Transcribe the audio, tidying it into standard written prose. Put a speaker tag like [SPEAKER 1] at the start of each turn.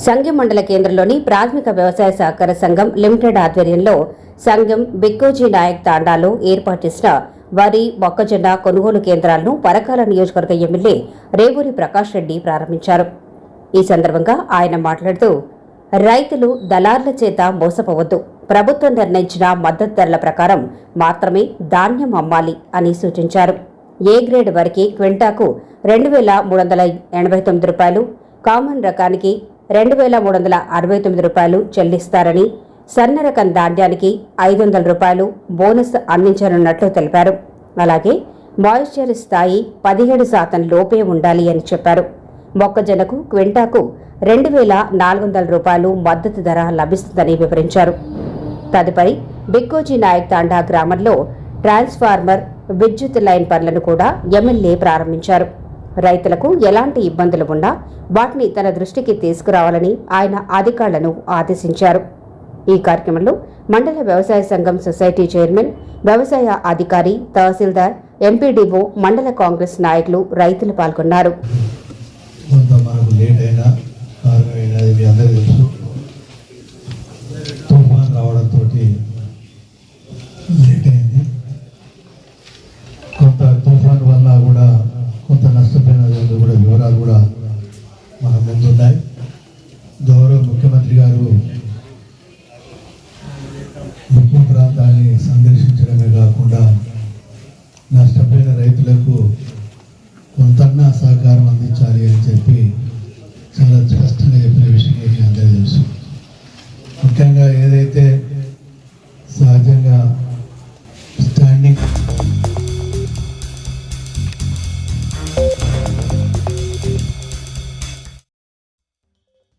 [SPEAKER 1] సంఘం మండల కేంద్రంలోని ప్రాథమిక వ్యవసాయ సహకార సంఘం లిమిటెడ్ ఆధ్వర్యంలో సంఘం బిక్కోజీ నాయక్ తాండాలో ఏర్పాటు చేసిన వరి మొక్కజొన్న కొనుగోలు కేంద్రాలను పరకాల నియోజకవర్గ ఎమ్మెల్యే రేవూరి ప్రకాష్ రెడ్డి ప్రారంభించారు. ఈ సందర్భంగా ఆయన మాట్లాడుతూ రైతులు దళార్ల చేత మోసపోవద్దు, ప్రభుత్వం నిర్ణయించిన మద్దతు ధరల ప్రకారం మాత్రమే ధాన్యం అమ్మాలి అని సూచించారు. ఏ గ్రేడ్ వరకు క్వింటాకు 2,389 రూపాయలు, కామన్ రకానికి 2,369 రూపాయలు చెల్లిస్తారని, సన్న రకం ధాన్యానికి 500 రూపాయలు బోనస్ అందించనున్నట్లు తెలిపారు. అలాగే మాయిశ్చర్ స్థాయి 17% లోపే ఉండాలి అని చెప్పారు. మొక్కజొన్నకు క్వింటాకు 2,400 రూపాయలు మద్దతు ధర లభిస్తుందని వివరించారు. తదుపరి బిక్కోజీ నాయక్ తాండా గ్రామంలో ట్రాన్స్ఫార్మర్, విద్యుత్ లైన్ పనులను కూడా ఎమ్మెల్యే ప్రారంభించారు. రైతులకు ఎలాంటి ఇబ్బందులు ఉన్నా వాటిని తన దృష్టికి తీసుకురావాలని ఆయన అధికారులను ఆదేశించారు. ఈ కార్యక్రమంలో మండల వ్యవసాయ సంఘం సొసైటీ చైర్మన్, వ్యవసాయ అధికారి, తహసీల్దార్, ఎంపీడీఓ, మండల కాంగ్రెస్ నాయకులు, రైతులు పాల్గొన్నారు.
[SPEAKER 2] తుఫాన్ రావడంతో లేట్ అయింది.